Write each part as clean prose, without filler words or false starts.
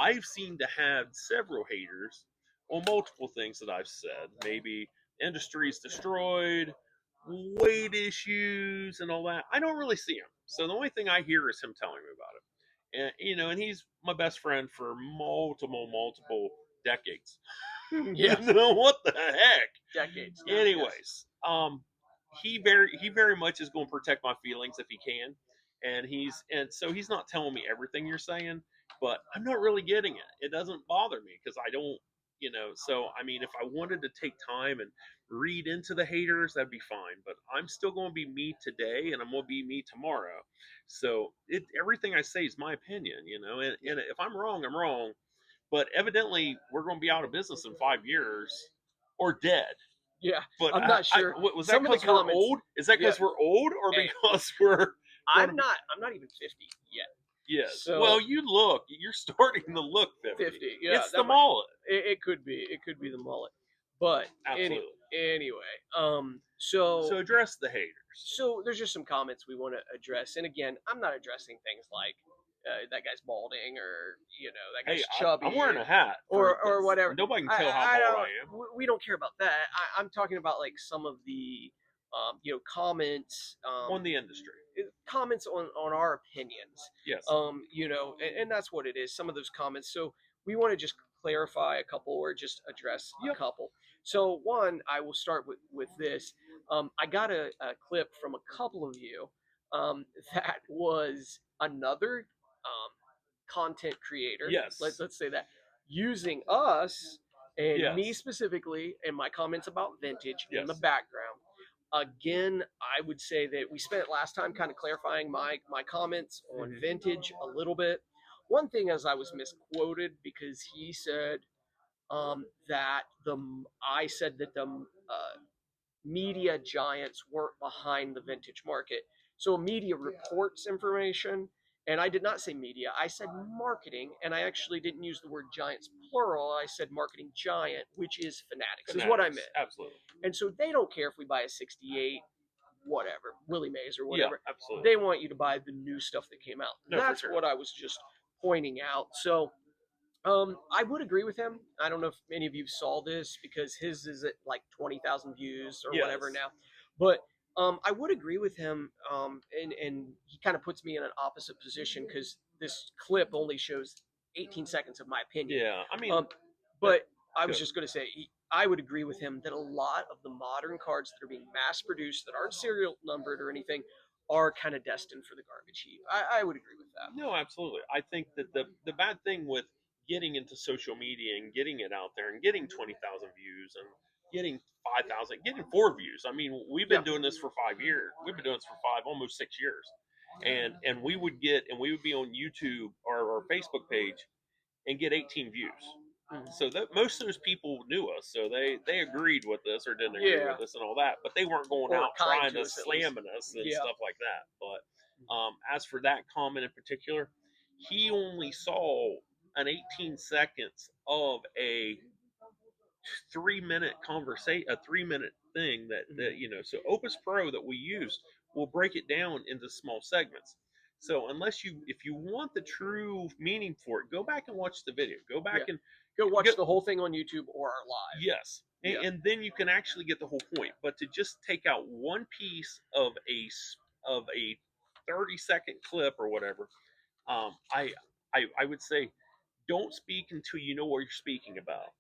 I've seemed to have several haters on multiple things that I've said. Maybe industry's destroyed, weight issues, and all that. I don't really see him. So the only thing I hear is him telling me about it. And and he's my best friend for multiple decades. Yeah. What the heck? Decades now. Yes. Anyways, he very much is going to protect my feelings if he can, and so he's not telling me everything you're saying, but I'm not really getting it. It doesn't bother me because I don't, So I mean, if I wanted to take time and read into the haters, that'd be fine. But I'm still going to be me today, and I'm going to be me tomorrow. So everything I say is my opinion, and if I'm wrong, I'm wrong. But evidently, we're going to be out of business in 5 years or dead. Yeah, But I'm not sure. was that Some of the because we're comments. old? Is that because Yeah. we're old, or Hey, because we're? I'm not even 50 yet. Yes. So Well, you're starting to look 50. 50. Yeah, It's the mullet. It could be. It could be the mullet. But Absolutely. anyway, So address the haters. so there's just some comments we want to address, and again, I'm not addressing things like that guy's balding, or that guy's chubby. I'm wearing a hat. or whatever. Nobody can tell how bald I am. We don't care about that. I'm talking about like some of the comments On the industry. comments on our opinions. Yes. And that's what it is. Some of those comments. So we want to just clarify a couple, or just address a couple. So one, I will start with this. I got a clip from a couple of you that was another content creator. Yes. Let's say that, using us and Yes. me specifically and my comments about vintage in the Yes. background. Again, I would say that we spent last time kind of clarifying my comments on vintage a little bit. One thing is I was misquoted because he said that I said that the media giants weren't behind the vintage market. So media reports information, and I did not say media. I said marketing, and I actually didn't use the word giants plural. I said marketing giant, which is Fanatics, is what I meant. Absolutely. And so they don't care if we buy a 68, whatever, Willie Mays or whatever. Yeah, absolutely. They want you to buy the new stuff that came out. No, that's sure. what I was just pointing out. So I would agree with him. I don't know if any of you saw this, because his is at like 20,000 views or whatever now. But I would agree with him, and he kind of puts me in an opposite position because this clip only shows 18 seconds of my opinion. Yeah, I mean, but I was just going to say, I would agree with him that a lot of the modern cards that are being mass produced, that aren't serial numbered or anything, are kind of destined for the garbage heap. I would agree with that. No, absolutely. I think that the bad thing with getting into social media and getting it out there and getting 20,000 views and getting 5,000, getting 4 views. I mean, we've been doing this for 5 years. We've been doing this for almost 6 years, and we would be on YouTube or our Facebook page and get 18 views. So that most of those people knew us, so they agreed with us or didn't agree with us and all that, but they weren't going out trying to slamming us and stuff like that. But as for that comment in particular, he only saw an 18 seconds of a 3-minute conversation, a 3-minute thing that. So Opus Pro that we use will break it down into small segments. So if you want the true meaning for it, go back and watch the video. Go back and go watch the whole thing on YouTube or our live. Yes. And then you can actually get the whole point. But to just take out one piece of a 30-second clip or whatever, I would say don't speak until you know what you're speaking about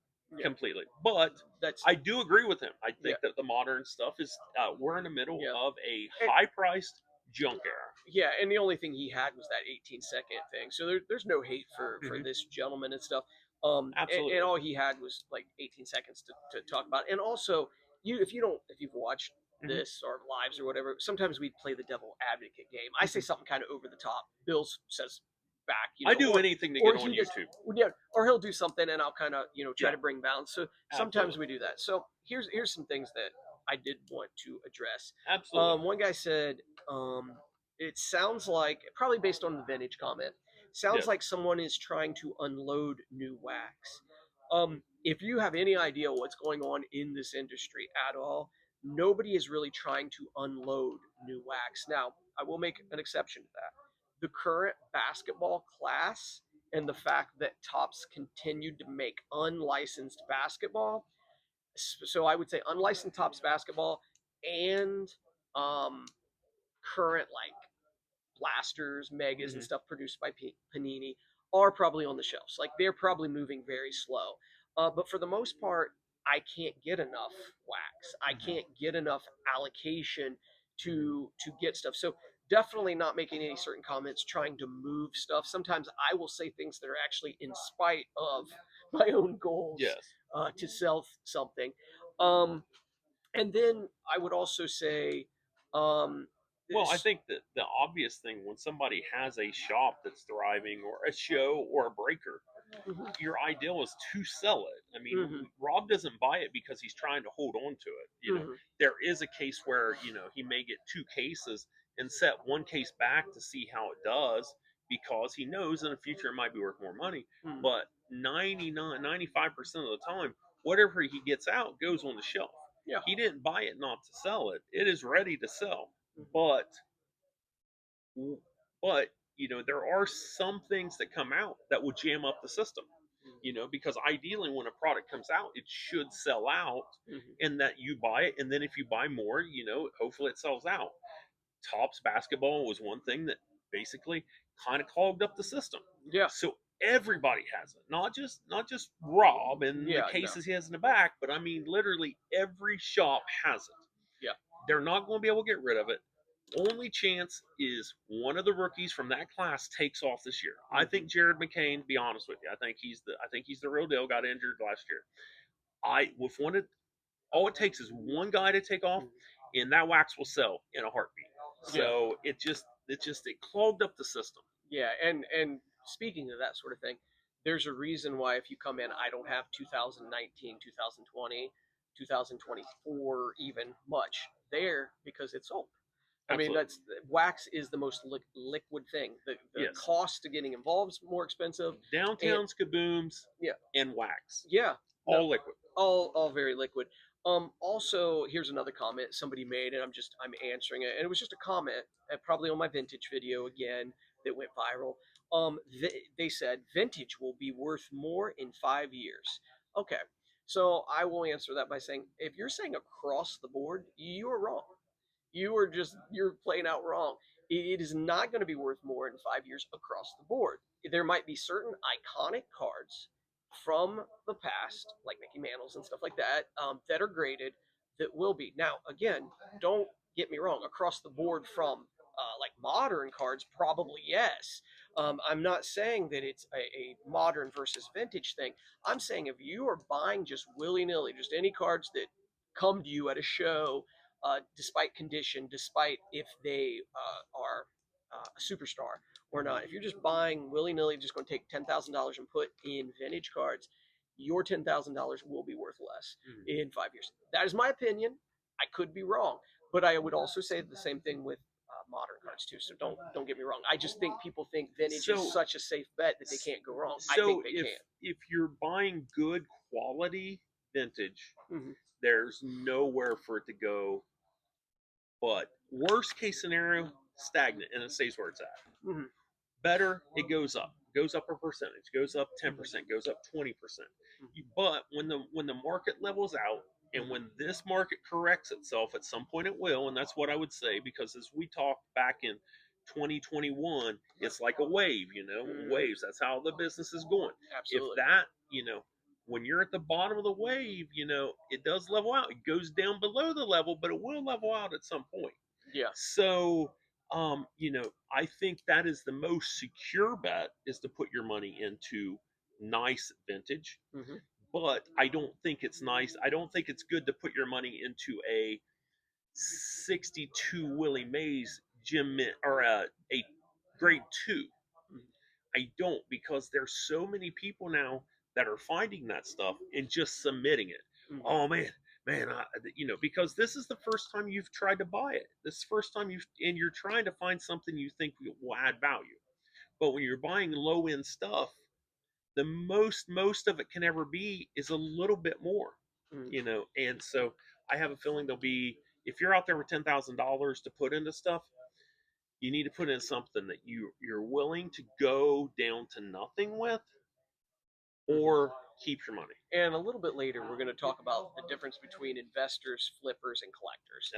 completely. But I do agree with him. I think that the modern stuff is we're in the middle of a high-priced junk era. Yeah, and the only thing he had was that 18-second thing. So there's no hate for this gentleman and stuff. Absolutely. And all he had was like 18 seconds to talk about. And also, if you've watched this or lives or whatever, sometimes we play the devil advocate game. I say something kind of over the top. Bill says back. I do anything to get on YouTube. Or he'll do something, and I'll kind of try to bring balance. So sometimes we do that. So here's some things that I did want to address. Absolutely. One guy said, it sounds like, probably based on the vintage comment, sounds like someone is trying to unload new wax. If you have any idea what's going on in this industry at all, nobody is really trying to unload new wax. Now, I will make an exception to that. The current basketball class and the fact that Topps continued to make unlicensed basketball. So I would say unlicensed Topps basketball and um, current like blasters, megas, and Hmm. stuff produced by Panini are probably on the shelves. Like they're probably moving very slow. But for the most part, I can't get enough wax. I Hmm. can't get enough allocation to get stuff. So definitely not making any certain comments, trying to move stuff. Sometimes I will say things that are actually in spite of my own goals Yes. to sell something. Um, and then I would also say, um, Well, I think that the obvious thing when somebody has a shop that's thriving or a show or a breaker, mhm, your ideal is to sell it. I mean, mhm, Rob doesn't buy it because he's trying to hold on to it. mhm, There is a case where, he may get two cases and set one case back to see how it does because he knows in the future it might be worth more money. mhm. But 99, 95% of the time, whatever he gets out goes on the shelf. Yeah. He didn't buy it not to sell it. It is ready to sell. Mhm. But but there are some things that come out that will jam up the system, because ideally when a product comes out it should sell out, Mhm. and that you buy it, and then if you buy more, hopefully it sells out. Tops basketball was one thing that basically kind of clogged up the system, Yeah. so everybody has it, not just Rob and the Yeah. No. cases he has in the back, but I mean literally every shop has it. Yeah. They're not going to be able to get rid of it. Only chance is one of the rookies from that class takes off this year. I Mhm. think Jared McCain. To be honest with you, I think he's the real deal. Got injured last year. I with one of all it takes is one guy to take off, Mhm. and that wax will sell in a heartbeat. Yeah. So it clogged up the system. Yeah. And speaking of that sort of thing, there's a reason why if you come in, I don't have 2019, 2020, 2024 even much there because it's old. I mean, Absolutely. that's wax is the most liquid thing. The Yes. cost to getting involved is more expensive, and Downtowns, kabooms, yeah, and wax, yeah, no, all liquid. all very liquid. Also, here's another comment somebody made, and I'm answering it, and it was just a comment, probably on my vintage video again that went viral. They said vintage will be worth more in 5 years. Okay, so I will answer that by saying if you're saying across the board, you are wrong. You're playing out wrong. It is not going to be worth more in 5 years across the board. There might be certain iconic cards from the past, like Mickey Mantles and stuff like that, that are graded that will be. Now, again, don't get me wrong. Across the board from like modern cards, probably yes. I'm not saying that it's a modern versus vintage thing. I'm saying if you are buying just willy nilly, just any cards that come to you at a show, despite condition, despite if they are a superstar or Mm-hmm. not. If you're just buying willy nilly, just going to take $10,000 and put in vintage cards, your $10,000 will be worth less Mm-hmm. in 5 years. That is my opinion. I could be wrong, but I would also say the same thing with modern cards too. So don't get me wrong. I just think people think vintage is So such a safe bet that they can't go wrong. I So think they if can. if you're buying good quality vintage, Mm-hmm. there's nowhere for it to go. But worst case scenario, stagnant, and it stays where it's at. Mm-hmm. Better, it goes up. Goes up a percentage. Goes up Mm-hmm. 10%. Goes up 20%. But when the market levels out, and Mm-hmm. when this market corrects itself, at some point it will, and that's what I would say, because as we talked back in 2021, it's like a wave, Mm-hmm. waves. That's how the business is going. If Absolutely. that, when you're at the bottom of the wave, it does level out. It goes down below the level, but it will level out at some point. Yeah. So, I think that is the most secure bet, is to put your money into nice vintage. Mm-hmm. But I don't think it's nice. I don't think it's good to put your money into a 62 Willie Mays Jim Mint or a grade two. I don't, because there's so many people now that are finding that stuff and just submitting it. Mm-hmm. Oh man, because this is the first time you've tried to buy it. This is the first time you're trying to find something you think will add value. But when you're buying low end stuff, the most of it can ever be is a little bit more, Mm-hmm. And so I have a feeling there'll be, if you're out there with $10,000 to put into stuff, You need to put in something that you're willing to go down to nothing with, or keep your money. And a little bit later, we're going to talk about the difference between investors, flippers, and collectors,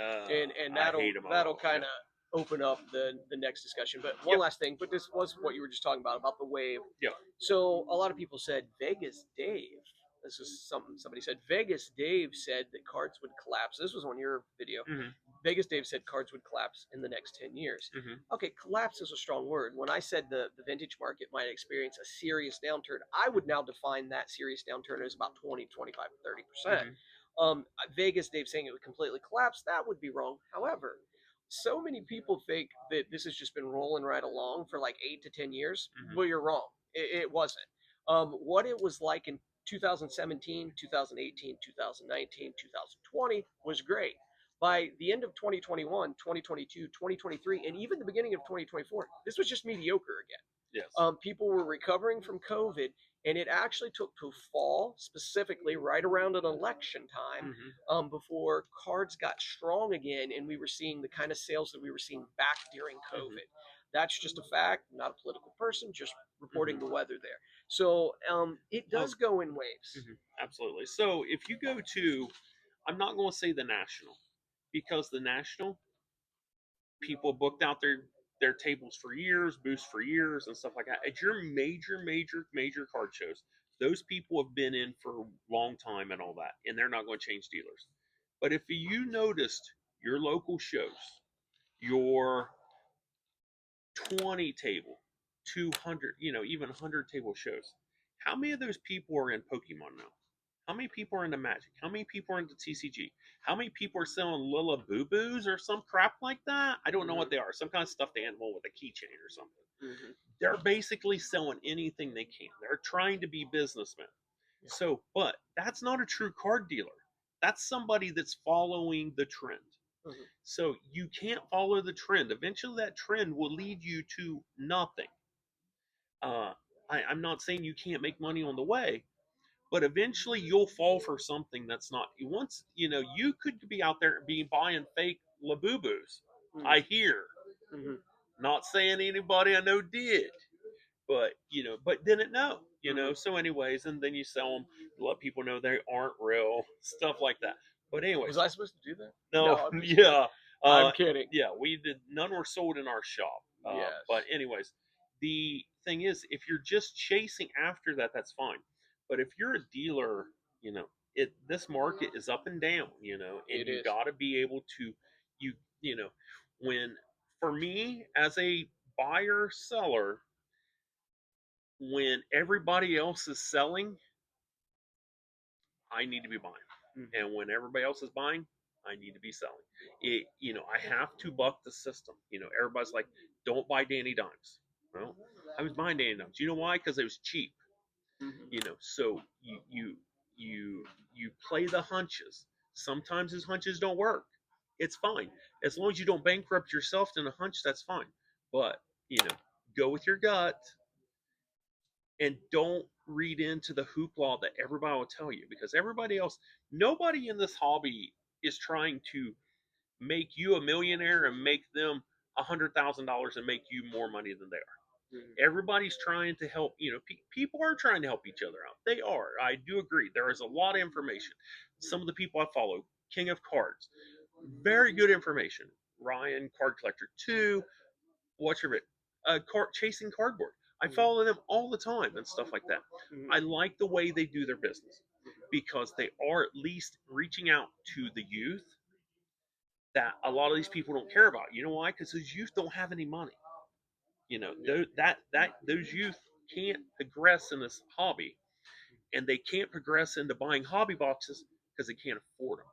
and I that'll hate them that'll all. kind of open up the next discussion. But one Yep. last thing, but this was what you were just talking about the wave. Yep. So a lot of people said Vegas Dave. This is something somebody said. Vegas Dave said that cards would collapse. This was on your video. Mm-hmm. Vegas Dave said cards would collapse in the next 10 years. Mm-hmm. Okay, collapse is a strong word. When I said the vintage market might experience a serious downturn, I would now define that serious downturn as about 20, 25, 30%. Vegas Dave saying it would completely collapse, that would be wrong. However, so many people think that this has just been rolling right along for like 8 to 10 years. Mm-hmm. Well, you're wrong. It wasn't. What it was like in 2017, 2018, 2019, 2020 was great. By the end of 2021, 2022, 2023, and even the beginning of 2024, this was just mediocre again. Yes. People were recovering from COVID, and it actually took to fall specifically right around an election time before cards got strong again, and we were seeing the kind of sales that we were seeing back during COVID. That's just a fact, not a political person, just reporting the weather there. So it does go in waves. Absolutely. So if you go to, I'm not going to say the National, because the National, people booked out their tables for years, booths for years, and stuff like that. At your major card shows, those people have been in for a long time and all that, and they're not going to change dealers. But if you noticed your local shows, your 20 table, 200, even 100 table shows, how many of those people are in Pokemon now? How many people are into Magic? How many people are into TCG? How many people are selling Lilla Boo Boos or some crap like that? I don't know what they are. Some kind of stuffed animal with a keychain or something. They're basically selling anything they can. They're trying to be businessmen. So, but that's not a true card dealer. That's somebody that's following the trend. So you can't follow the trend. Eventually, that trend will lead you to nothing. I'm not saying you can't make money on the way, but eventually you'll fall for something that's not. Once you could be out there buying fake Labubus. I hear. Not saying anybody I know did, but didn't know. So anyways, and then you sell them, let people know they aren't real, stuff like that. But anyways, was I supposed to do that? no, I'm yeah, I'm kidding. yeah, we did. None were sold in our shop. Yes. But anyways, the thing is, if you're just chasing after that, that's fine. But if you're a dealer, this market is up and down, and you got to be able to, you you know, when for me as a buyer seller, when everybody else is selling, I need to be buying. And when everybody else is buying, I need to be selling. I have to buck the system. Everybody's like, don't buy Danny Dimes. Well, I was buying Danny Dimes. You know why? Because it was cheap. So you play the hunches. Sometimes his hunches don't work. It's fine. As long as you don't bankrupt yourself in a hunch, that's fine. But, go with your gut and don't read into the hoopla that everybody will tell you, because nobody in this hobby is trying to make you a millionaire and make them $100,000 and make you more money than they are. Everybody's trying to help. People are trying to help each other out. They are. I do agree. There is a lot of information. Some of the people I follow, King of Cards, very good information. Ryan, Card Collector 2, what's your Chasing Cardboard. I follow them all the time and stuff like that. I like the way they do their business because they are at least reaching out to the youth that a lot of these people don't care about. You know why? Because those youth don't have any money. Those youth can't progress in this hobby, and they can't progress into buying hobby boxes because they can't afford them.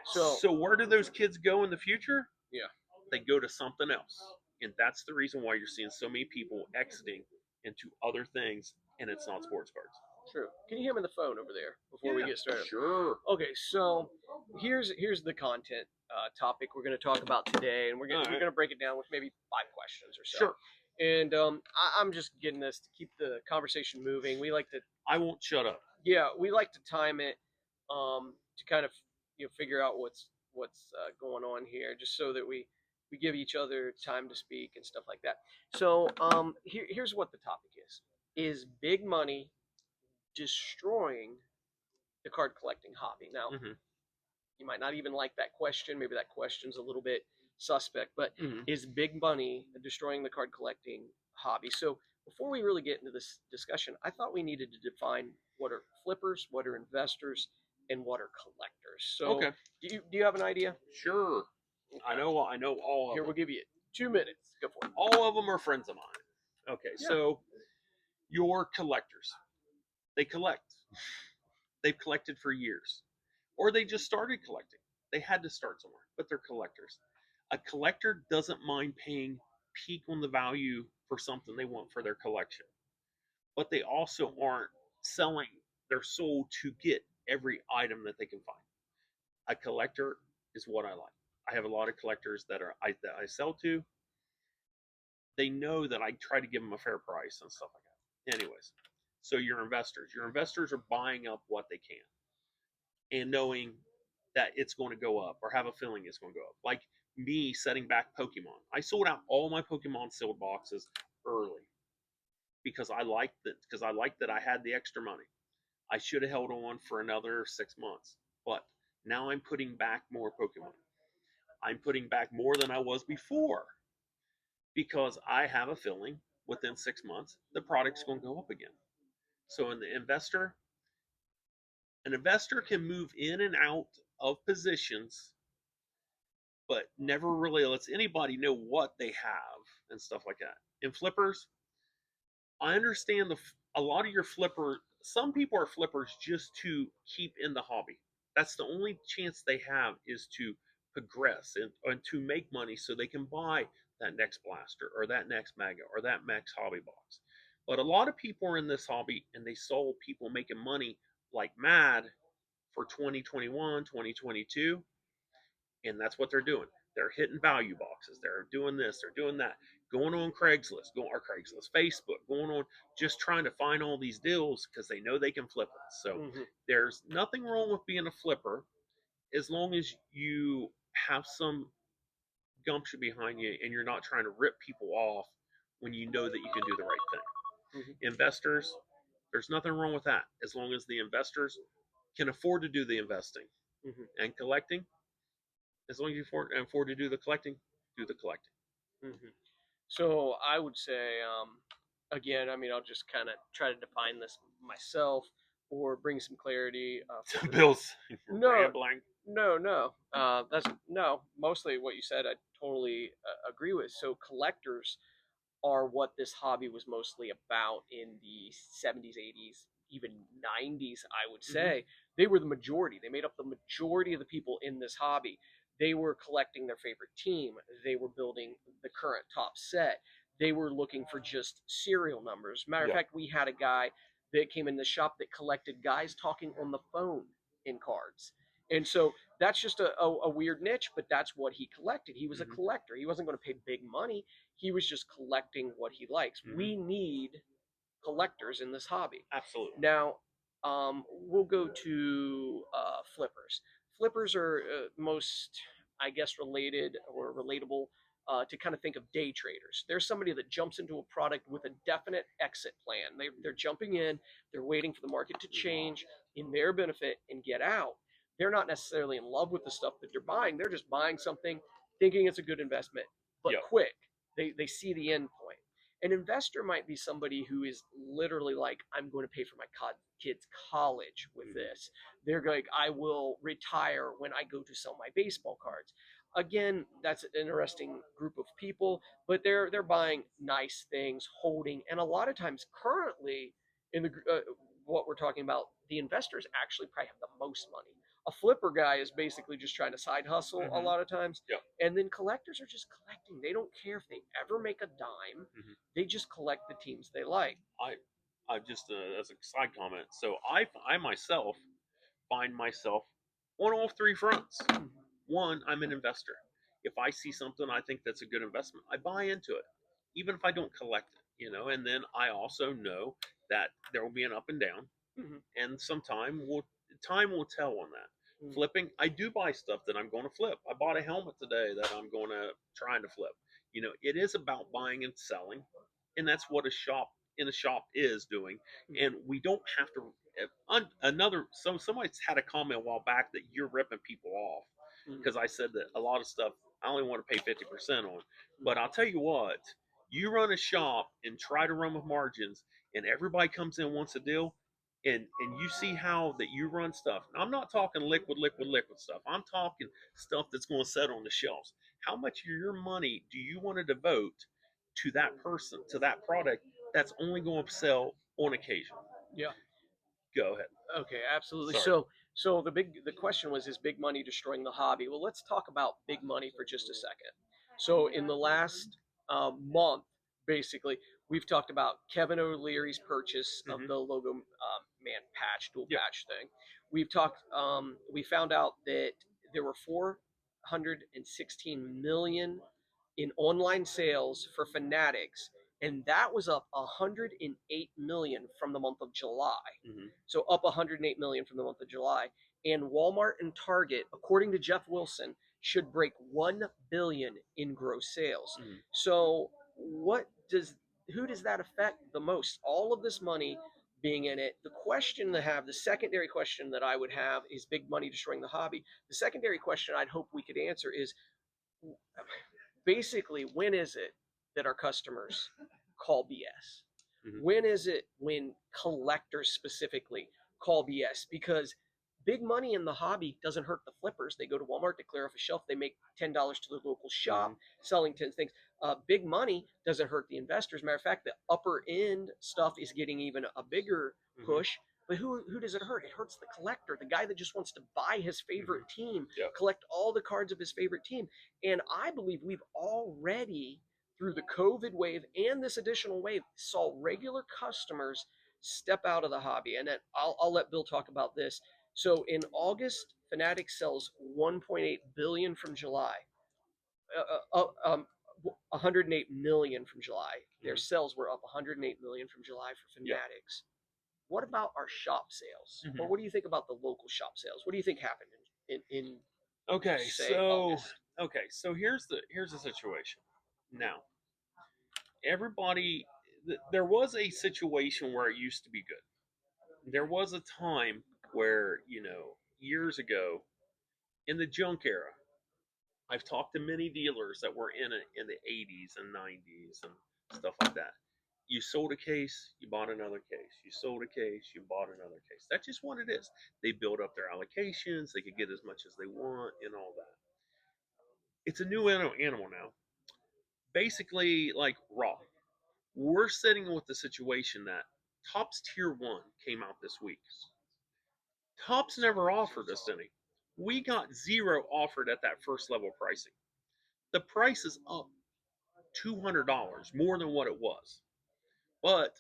So where do those kids go in the future? Yeah. They go to something else. And that's the reason why you're seeing so many people exiting into other things, and it's not sports cards. True. Can you hear me on the phone over there before we get started? Sure. Okay, so here's the content topic we're going to talk about today, and we're going to break it down with maybe 5 questions or so. Sure. And I'm just getting this to keep the conversation moving. We like to. I won't shut up. Yeah, we like to time it to kind of figure out what's going on here, just so that we We give each other time to speak and stuff like that. So here's what the topic is: Is big money destroying the card collecting hobby? Now, Hmm. you might not even like that question. Maybe that question's a little bit suspect, but Hmm. is big money destroying the card collecting hobby? So before we really get into this discussion, I thought we needed to define what are flippers, what are investors, and what are collectors. So Okay, do you have an idea? sure. Okay. I know all of Here, them. we'll give you 2 minutes. Go for it. All of them are friends of mine. Okay, Yeah. so your collectors, they collect. They've collected for years, or they just started collecting. They had to start somewhere, but they're collectors. A collector doesn't mind paying peak on the value for something they want for their collection, but they also aren't selling their soul to get every item that they can find. A collector is what I like. I have a lot of collectors that I sell to. They know that I try to give them a fair price and stuff like that. Anyways, so your investors are buying up what they can and knowing that it's going to go up or have a feeling it's going to go up. Like me setting back Pokemon. I sold out all my Pokemon sealed boxes early because I liked that I had the extra money. I should have held on for another 6 months. But now I'm putting back more Pokemon. I'm putting back more than I was before because I have a feeling within 6 months the product's going to go up again. So in the investor, an investor can move in and out of positions but never really lets anybody know what they have and stuff like that. In flippers, I understand a lot of your flipper. Some people are flippers just to keep in the hobby. That's the only chance they have is to progress and to make money so they can buy that next blaster or that next mega or that next hobby box. But a lot of people are in this hobby and they saw people making money like mad for 2021, 2022, and that's what they're doing. They're hitting value boxes. They're doing this. They're doing that. Going on Craigslist, Facebook, going on just trying to find all these deals because they know they can flip it. So Mm-hmm. there's nothing wrong with being a flipper as long as you have some gumption behind you and you're not trying to rip people off when you know that you can do the right thing. Mm-hmm. Investors, there's nothing wrong with that as long as the investors can afford to do the investing Mm-hmm. and collecting. As long as you afford to do the collecting. Mm-hmm. So I would say, again, I mean, I'll just kind of try to define this myself or bring some clarity for the. Bill's No, rambling. no. That's no. Mostly what you said, I totally agree with. So collectors are what this hobby was mostly about in the 70s, 80s, even 90s, I would Mm-hmm. say. They were the majority. They made up the majority of the people in this hobby. They were collecting their favorite team. They were building the current top set. They were looking for just serial numbers. Matter of Yeah. fact, we had a guy that came in the shop that collected guys talking on the phone in cards. And so that's just a weird niche, but that's what he collected. He was a Mm-hmm. collector. He wasn't going to pay big money. He was just collecting what he likes. Mm-hmm. We need collectors in this hobby. Absolutely. Now, we'll go to flippers. Flippers are most, I guess, related or relatable to kind of think of day traders. There's somebody that jumps into a product with a definite exit plan. They're jumping in, they're waiting for the market to change in their benefit and get out. They're not necessarily in love with the stuff that they're buying. They're just buying something thinking it's a good investment, but Yep. quick. They see the end point. An investor might be somebody who is literally like, I'm going to pay for my kids' college with Mm-hmm. this. They're like, I will retire when I go to sell my baseball cards. Again, that's an interesting group of people, but they're buying nice things, holding, and a lot of times currently in the what we're talking about, the investors actually probably have the most money. A flipper guy is basically just trying to side hustle a Mm-hmm. lot of times, Yep. and then collectors are just collecting. They don't care if they ever make a dime. Mm-hmm. They just collect the teams they like. I just as a side comment. So I myself find myself on all three fronts. One, I'm an investor. If I see something I think that's a good investment, I buy into it, even if I don't collect it. And then I also know that there will be an up and down, Mm-hmm. and time will tell on that. Mm. Flipping, I do buy stuff that I'm going to flip. I bought a helmet today that I'm going to trying to flip. It is about buying and selling, and that's what a shop in a shop is doing. And we don't have to. Another, so somebody's had a comment a while back that you're ripping people off Mm. because I said that a lot of stuff I only want to pay 50% on. Mm. But I'll tell you what, you run a shop and try to run with margins, and everybody comes in wants a deal, and you see how that you run stuff. I'm not talking liquid stuff. I'm talking stuff that's going to set on the shelves. How much of your money do you want to devote to that person, to that product that's only going to sell on occasion? Yeah. Go ahead. Okay, absolutely. Sorry. So the question was, is big money destroying the hobby? Well, let's talk about big money for just a second. So in the last month, basically, we've talked about Kevin O'Leary's purchase of Mm-hmm. the logo man patch, dual Yep. patch thing. We've talked. We found out that there were 416 million in online sales for Fanatics, and that was up 108 million from the month of July. Mm-hmm. So up 108 million from the month of July. And Walmart and Target, according to Jeff Wilson, should break 1 billion in gross sales. Mm-hmm. So who does that affect the most? All of this money being in it. The secondary question that I would have is big money destroying the hobby. The secondary question I'd hope we could answer is basically, when is it that our customers call BS? Mm-hmm. When is it when collectors specifically call BS? Because big money in the hobby doesn't hurt the flippers. They go to Walmart, they clear off a shelf, they make $10 to the local shop Mm-hmm. selling 10 things. Big money doesn't hurt the investors. Matter of fact, the upper end stuff is getting even a bigger Mm-hmm. push. But who does it hurt? It hurts the collector, the guy that just wants to buy his favorite team, Yep. collect all the cards of his favorite team. And I believe we've already, through the COVID wave and this additional wave, saw regular customers step out of the hobby. And then I'll let Bill talk about this. So in August, Fanatics sells 1.8 billion from July. Uh, uh, uh, um, 108 million from July. Their Mm-hmm. sales were up 108 million from July for Yep. Fanatics. What about our shop sales? Mm-hmm. Or what do you think about the local shop sales? What do you think happened in Okay, say so August? here's the situation. Now, everybody, there was a situation where it used to be good. There was a time where years ago in the junk era, I've talked to many dealers that were in it in the 80s and 90s and stuff like that. You sold a case, you bought another case. You sold a case, you bought another case. That's just what it is. They build up their allocations, they could get as much as they want and all that. It's a new animal now. Basically, like Raw. We're sitting with the situation that Topps Tier 1 came out this week. Topps never offered us any. We got zero offered at that first level pricing. The price is up $200 more than what it was. But,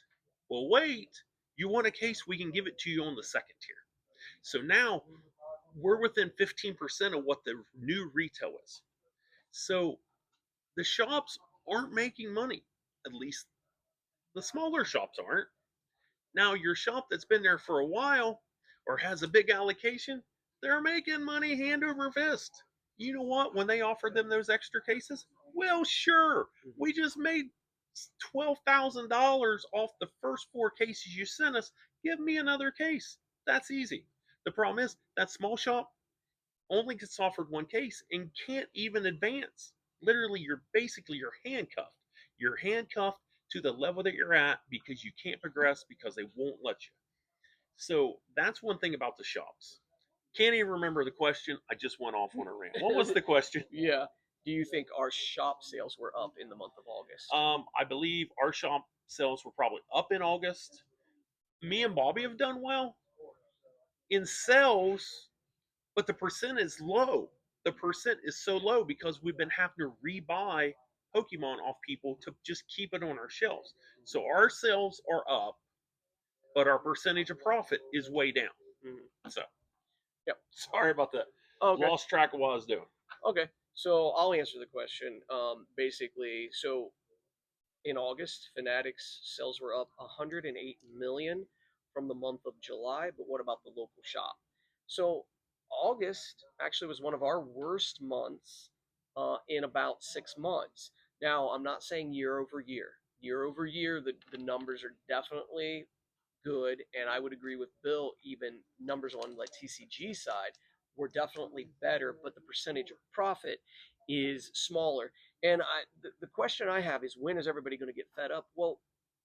well, wait, you want a case, we can give it to you on the second tier. So now we're within 15% of what the new retail is. So the shops aren't making money. At least the smaller shops aren't. Now, your shop that's been there for a while or has a big allocation, they're making money hand over fist. You know what? When they offered them those extra cases, well, sure, we just made $12,000 off the first four cases you sent us. Give me another case. That's easy. The problem is that small shop only gets offered one case and can't even advance. Literally, you're handcuffed. You're handcuffed to the level that you're at because you can't progress because they won't let you. So that's one thing about the shops. Can't even remember the question. I just went off on a rant. What was the question? Yeah. Do you think our shop sales were up in the month of August? I believe our shop sales were probably up in August. Me and Bobby have done well in sales, but the percent is low. The percent is so low because we've been having to rebuy Pokemon off people to just keep it on our shelves. So our sales are up, but our percentage of profit is way down. Mhm. So, Yep. sorry about that. Okay. Lost track of what I was doing. Okay. So I'll answer the question. Basically, so in August, Fanatics sales were up 108 million from the month of July. But what about the local shop? So August actually was one of our worst months in about 6 months. Now, I'm not saying year over year. Year over year, the numbers are definitely good, and I would agree with Bill. Even numbers on the TCG side were definitely better, but the percentage of profit is smaller. And the question I have is, when is everybody going to get fed up? Well,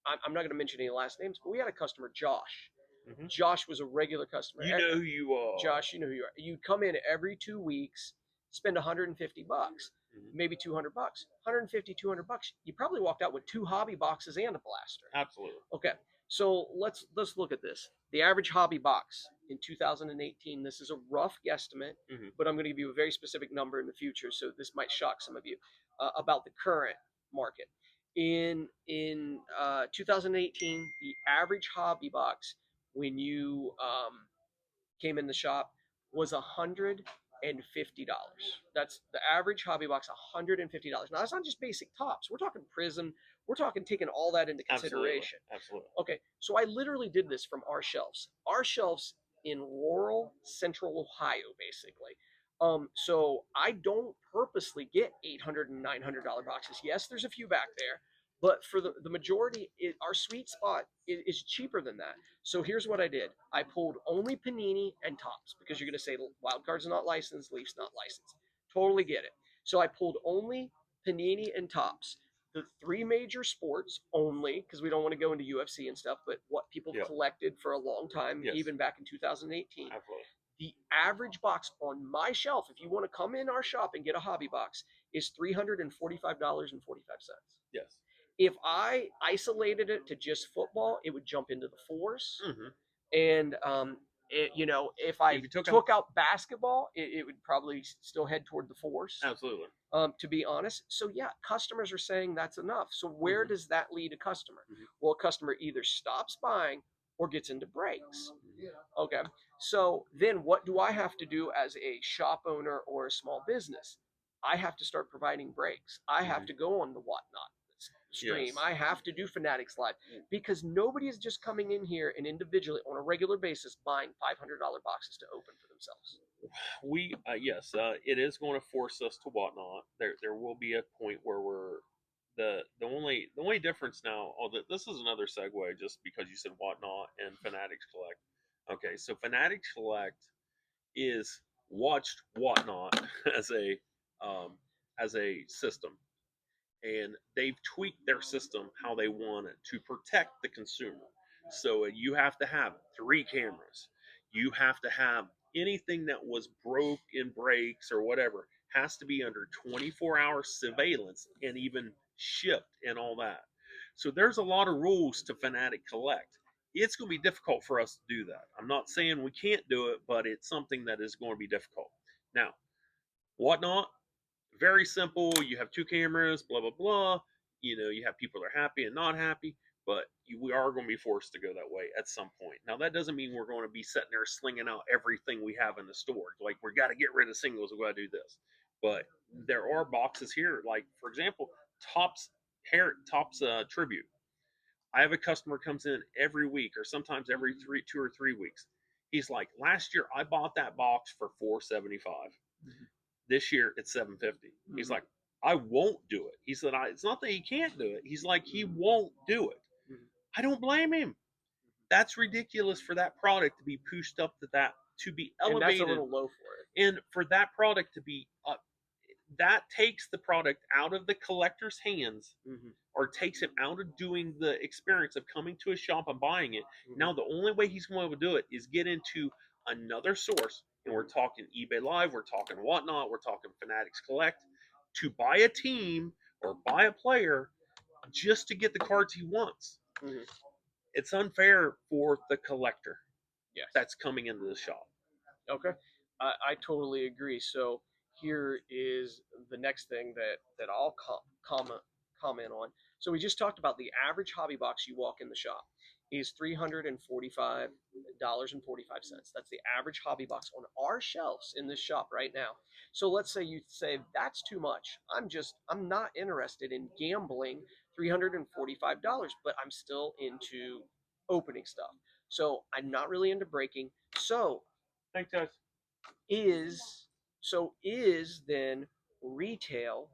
I'm not going to mention any last names, but we had a customer, Josh. Hmm. Josh was a regular customer. You know who you are. Josh, you know who you are. You'd come in every 2 weeks, spend 150 bucks, Hmm. maybe 200 bucks, 150, 200 bucks. You probably walked out with 2 hobby boxes and a blaster. Absolutely. Okay, so let's look at this. The average hobby box in 2018. This is a rough guesstimate, Hmm. but I'm going to give you a very specific number in the future. So this might shock some of you about the current market. In 2018, the average hobby box when you came in the shop was $150. That's the average hobby box, $150. Now that's not just basic tops. We're talking prism. We're talking taking all that into Absolutely. consideration. Absolutely. Okay, so I literally did this from our shelves. Our shelves in rural central Ohio, basically. So I don't purposely get $800 and $900 boxes. Yes, there's a few back there, but for the majority, our sweet spot is cheaper than that. So here's what I did. I pulled only Panini and Tops because you're going to say Wildcard's not licensed, Leafs not licensed. Totally get it. So I pulled only Panini and Tops. The three major sports only, because we don't want to go into UFC and stuff, but what people Yep. collected for a long time, Yes. even back in 2018. Absolutely. The average box on my shelf, if you want to come in our shop and get a hobby box, is $345.45. Yes. If I isolated it to just football, it would jump into the fours. Hmm. And if I If you took took out basketball, it would probably still head toward the fours. absolutely. To be honest. So yeah, customers are saying that's enough. So where Hmm. does that lead a customer? Hmm. Well, a customer either stops buying or gets into breaks. Hmm. Okay. So then what do I have to do as a shop owner or a small business? I have to start providing breaks. I have Hmm. to go on the whatnot stream. Yes. I have to do Fanatics Live because nobody is just coming in here and individually on a regular basis buying $500 boxes to open for themselves. We yes, it is going to force us to whatnot. There will be a point where we're the only difference now. Although this is another segue, just because you said whatnot and Fanatics Collect. Okay, so Fanatics Collect is watched whatnot as a um, as a system, and they've tweaked their system how they want it to protect the consumer. So you have to have 3 cameras. You have to have anything that was broke in breaks or whatever has to be under 24-hour surveillance and even shipped and all that. So there's a lot of rules to Fanatic Collect. It's going to be difficult for us to do that. I'm not saying we can't do it, but it's something that is going to be difficult. Now, whatnot, very simple. You have 2 cameras, blah blah blah. You have people that are happy and not happy, but we are going to be forced to go that way at some point. Now that doesn't mean we're going to be sitting there slinging out everything we have in the store. Like we got to get rid of singles, we got to do this. But there are boxes here, like for example, Tops tribute. I have a customer comes in every week, or sometimes every 2 or 3 weeks. He's like, last year I bought that box for $475. This year it's 750. Mm-hmm. He's like, I won't do it. He said, it's not that he can't do it. He's like, he won't do it. Mm-hmm. I don't blame him. That's ridiculous for that product to be pushed up to that, to be elevated. And that's a little low for it. And for that product to be that takes the product out of the collector's hands, mm-hmm. or takes him out of doing the experience of coming to a shop and buying it. Mm-hmm. Now the only way he's going to do it is get into another source, and we're talking eBay Live, we're talking whatnot, we're talking Fanatics Collect, to buy a team or buy a player just to get the cards he wants. Mm-hmm. It's unfair for the collector. Yes. That's coming into the shop. Okay, I totally agree. So here is the next thing that I'll comment on. So we just talked about the average hobby box you walk in the shop is $345.45. That's the average hobby box on our shelves in this shop right now. So let's say you say that's too much. I'm not interested in gambling $345, but I'm still into opening stuff. So I'm not really into breaking. So thanks, guys. Is then retail,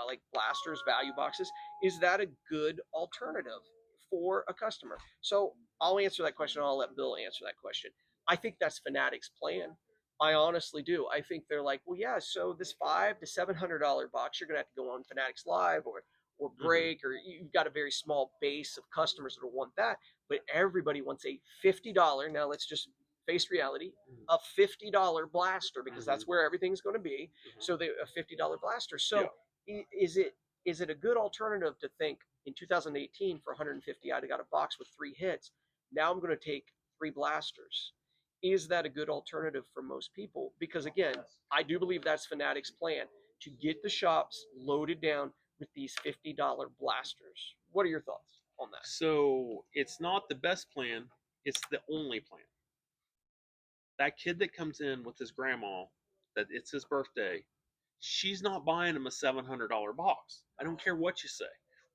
like blasters, value boxes, is that a good alternative for a customer? So I'll answer that question. I'll let Bill answer that question. I think that's Fanatics' plan. I honestly do. I think they're like, well, yeah. So this $500 to $700 box, you're gonna have to go on Fanatics Live or Mm-hmm. Break, or you've got a very small base of customers that will want that. But everybody wants a $50. Now let's just face reality, a $50 blaster, because Mm-hmm. that's where everything's going to be. Mm-hmm. So a $50 blaster. Yeah. So is it a good alternative to think in 2018 for 150 I'd have got a box with 3 hits? Now I'm going to take 3 blasters. Is that a good alternative for most people? Because again, I do believe that's Fanatics' plan to get the shops loaded down with these $50 blasters. What are your thoughts on that? So it's not the best plan, it's the only plan. That kid that comes in with his grandma, that it's his birthday, she's not buying him a $700 box. I don't care what you say.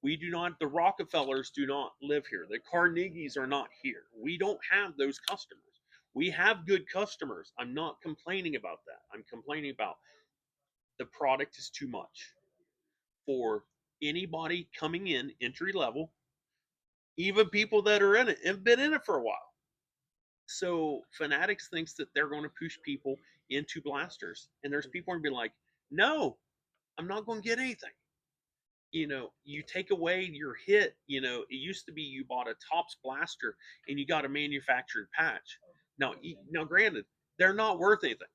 We do not, the Rockefellers do not live here. The Carnegies are not here. We don't have those customers. We have good customers. I'm not complaining about that. I'm complaining about the product is too much for anybody coming in entry level, even people that are in it and been in it for a while. So Fanatics thinks that they're going to push people into blasters, and there's people going to be like, "No, I'm not going to get anything." You take away your hit. It used to be you bought a Tops blaster and you got a manufactured patch. Now, granted, they're not worth anything,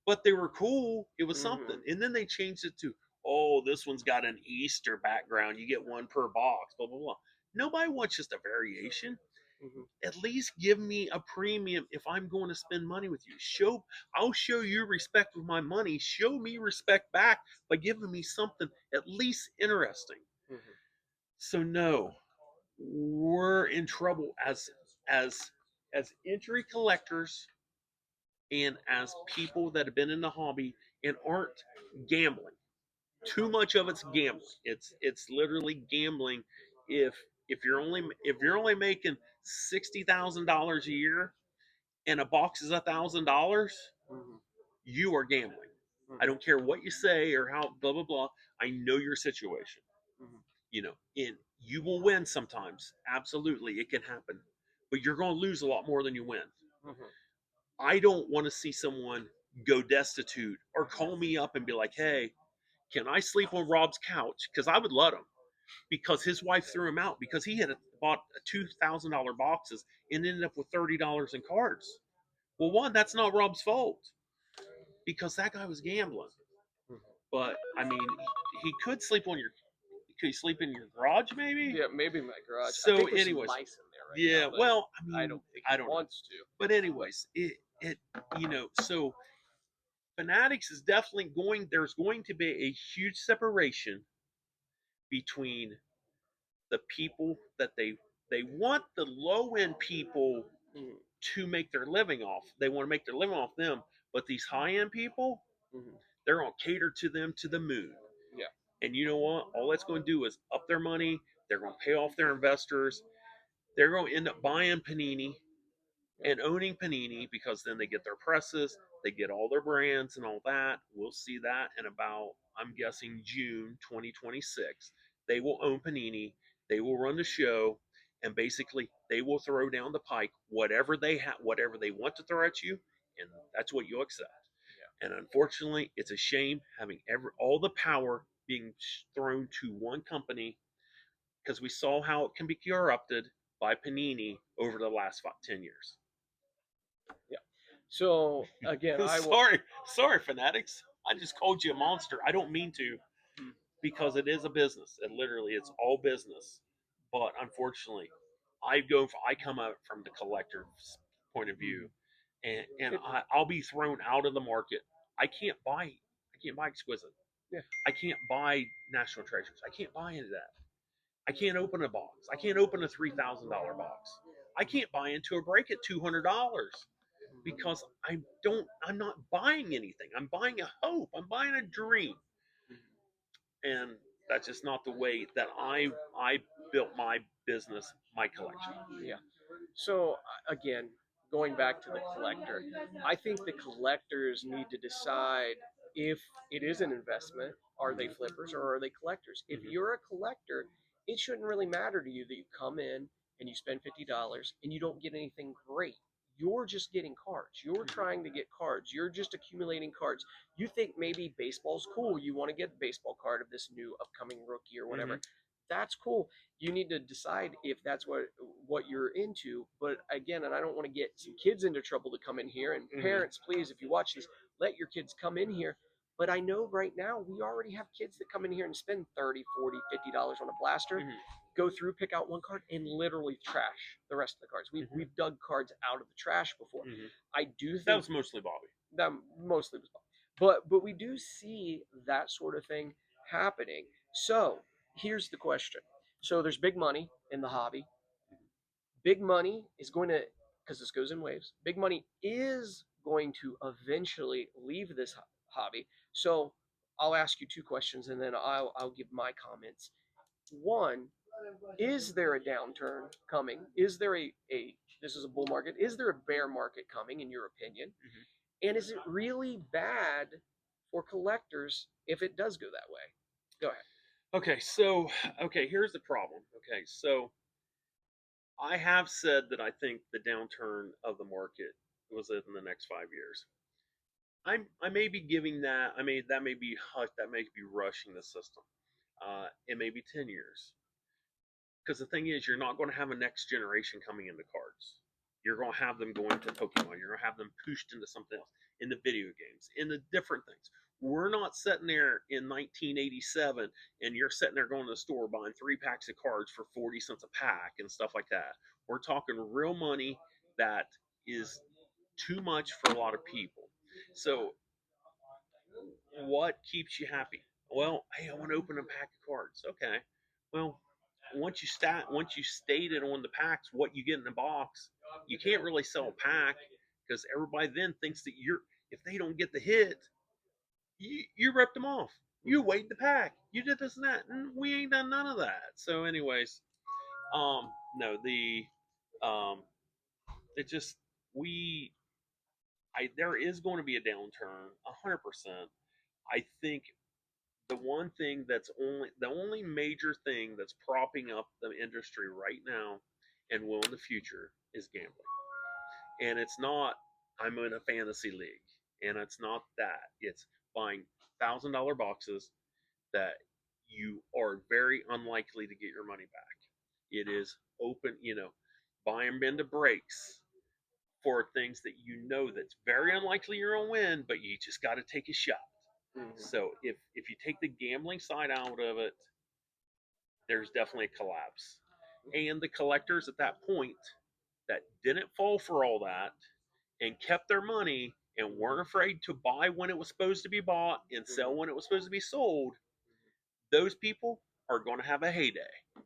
but they were cool. It was something, Mm-hmm. and then they changed it to, oh, this one's got an Easter background. You get one per box. Blah blah blah. Nobody wants just a variation. Mm-hmm. At least give me a premium if I'm going to spend money with you. I'll show you respect with my money. Show me respect back by giving me something at least interesting. Mm-hmm. So no, we're in trouble as as entry collectors and as people that have been in the hobby and aren't gambling. Too much of it's gambling. It's literally gambling. If if you're only making $60,000 a year and a box is $1,000, Mm-hmm. you are gambling. I Mm-hmm. don't care what you say or how blah blah blah. I know your situation. Mm-hmm. And you will win sometimes. Absolutely, it can happen, but you're going to lose a lot more than you win. Mm-hmm. I don't want to see someone go destitute or call me up and be like, "Hey, can I sleep on Rob's couch?" Because I would let him, because his wife threw him out because he had bought $2,000 boxes and ended up with $30 in cards. Well, one, that's not Rob's fault because that guy was gambling. But I mean, he could sleep on your. Could he sleep in your garage, maybe? Yeah, maybe my garage. I So, think there's some anyways, mice in there right yeah. now, but Well, I I mean, don't think I he don't know. wants to. But anyways, so Fanatics is definitely going. There's going to be a huge separation between the people that they want the low end people Mm-hmm. to make their living off. They want to make their living off them, but these high end people, Mm-hmm. they're going to cater to them to the moon. Yeah. And you know what? All that's going to do is up their money. They're going to pay off their investors. They're going to end up buying Panini Yeah. and owning Panini because then they get their presses, they get all their brands and all that. We'll see that in about, I'm guessing, June 2026. They will own Panini, they will run the show, and basically they will throw down the pike whatever they have, whatever they want to throw at you, and that's what you accept. And unfortunately, it's a shame having all the power being thrown to one company, because we saw how it can be corrupted by Panini over the last 10 years. Yeah. So again, I will. sorry, fanatics. I just called you a monster. I don't mean to, Hmm. because it is a business. It literally, it's all business. But unfortunately, I come out from the collector's point of view, and It, I'll be thrown out of the market. I can't buy exquisite. yeah. I can't buy national treasures. I can't buy into that. I can't open a box. I can't open a $3,000 box. I can't buy into a break at $200 because I'm not buying anything. I'm buying a hope. I'm buying a dream. And that's just not the way that I built my business, my collection. Yeah. So again, going back to the collector, I think the collectors need to decide if it is an investment. Are they flippers or are they collectors? If Mhm. you're a collector, it shouldn't really matter to you that you come in and you spend $50 and you don't get anything great. You're just getting cards. You're Mhm. trying to get cards. You're just accumulating cards. You think maybe baseball's cool. You want to get a baseball card of this new upcoming rookie or whatever. Mhm. That's cool. You need to decide if that's what you're into. But again, and I don't want to get some kids into trouble to come in here. And Mhm. parents, please, if you watch this, let your kids come in here. But I know right now we already have kids that come in here and spend 30, 40, $50 on a blaster, Mhm. go through, pick out one card, and literally trash the rest of the cards. Mhm. We've dug cards out of the trash before. Mhm. I do That think was mostly Bobby. that mostly was, but we do see that sort of thing happening. So here's the question. So there's big money in the hobby. Big money is going to, because this goes in waves, big money is going to eventually leave this hobby. So I'll ask you two questions and then I'll give my comments. One, is there a downturn coming? Is there a this is a bull market? Is there a bear market coming in your opinion? Mhm. And is it really bad for collectors if it does go that way? Go ahead. Okay, so here's the problem. Okay, so I have said that I think the downturn of the market was in the next 5 years. I may be giving that. I mean, that may be that may be rushing the system. It may be 10 years because the thing is, you're not going to have a next generation coming into cards. You're going to have them going to Pokemon. You're going to have them pushed into something else, in the video games, in the different things. We're not sitting there in 1987 and you're sitting there going to the store buying 3 packs of cards for 40 cents a pack and stuff like that. We're talking real money that is too much for a lot of people. So, what keeps you happy? Well, hey, I want to open a pack of cards. Okay. Well, once you stated on the packs what you get in the box, you can't really sell a pack because everybody then thinks that you're if they don't get the hit, you ripped them off. You weighed the pack. You did this and that, and we ain't done none of that. So, anyways, no, the it just we I there is going to be a downturn, 100%. I think the only major thing that's propping up the industry right now and will in the future is gambling. And it's not I'm in a fantasy league. And it's not that. It's buying $1,000 boxes that you are very unlikely to get your money back. It is open, buying into breaks for things that that's very unlikely you're gonna win, but you just got to take a shot. Mm-hmm. So if you take the gambling side out of it, there's definitely a collapse. And the collectors at that point that didn't fall for all that and kept their money and weren't afraid to buy when it was supposed to be bought and sell when it was supposed to be sold, those people are going to have a heyday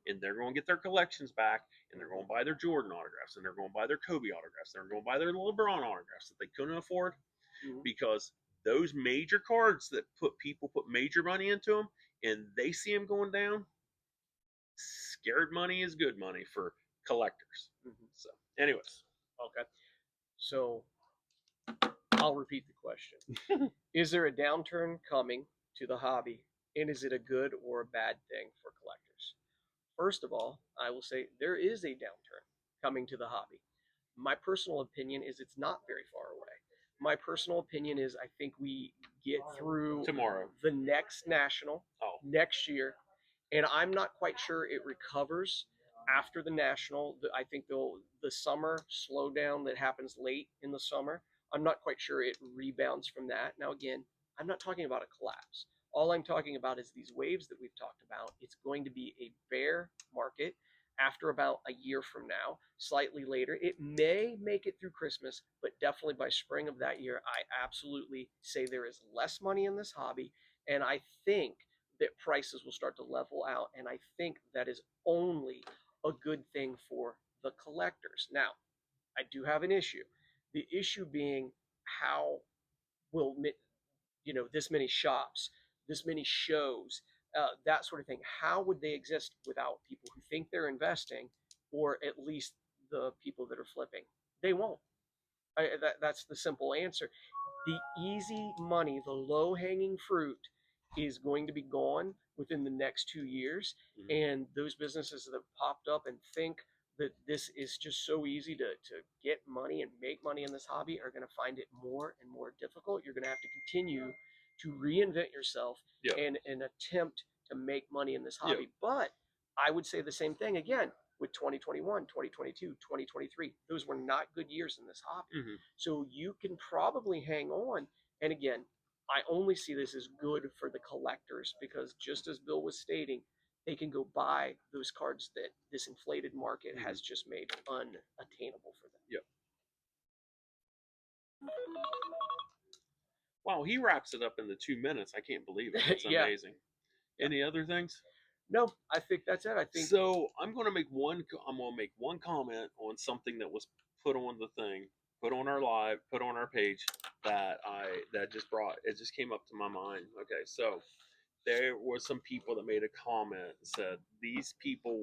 and they're going to get their collections back and they're going to buy their Jordan autographs and they're going to buy their Kobe autographs. They're going to buy their LeBron autographs that they couldn't afford Mm-hmm. because those major cards that put major money into them and they see them going down, scared money is good money for collectors. Mm-hmm. So, anyways, Okay. So I'll repeat the question. Is there a downturn coming to the hobby? And is it a good or a bad thing for collectors? First of all, I will say there is a downturn coming to the hobby. My personal opinion is it's not very far away. My personal opinion is I think we get through tomorrow. the next national Oh, next year, and I'm not quite sure it recovers after the national. I think the summer slowdown that happens late in the summer. I'm not quite sure it rebounds from that. Now again, I'm not talking about a collapse. All I'm talking about is these waves that we've talked about. It's going to be a bear market after about a year from now, slightly later. It may make it through Christmas, but definitely by spring of that year, I absolutely say there is less money in this hobby. And I think that prices will start to level out. And I think that is only a good thing for the collectors. Now, I do have an issue. The issue being how will this many shops, this many shows, that sort of thing. How would they exist without people who think they're investing, or at least the people that are flipping? They won't. That's the simple answer. The easy money, the low hanging fruit, is going to be gone within the next 2 years. Mhm. And those businesses that have popped up and think that this is just so easy to get money and make money in this hobby are going to find it more and more difficult. You're going to have to continue to reinvent yourself Yeah. and attempt to make money in this Yeah. hobby. But I would say the same thing again with 2021, 2022, 2023. Those were not good years in this hobby. Hmm. So you can probably hang on. And again, I only see this as good for the collectors because just as Bill was stating, they can go buy those cards that this inflated market Hmm. has just made unattainable for them. Yeah. Wow, he wraps it up in the 2 minutes. I can't believe it. That's Yeah, amazing. yeah. Any other things? No, I think that's it. I think So I'm gonna make one. I'm gonna make one comment on something that was put on the thing, put on our live, put on our page that just brought it just came up to my mind. Okay, so there was some people that made a comment and said these people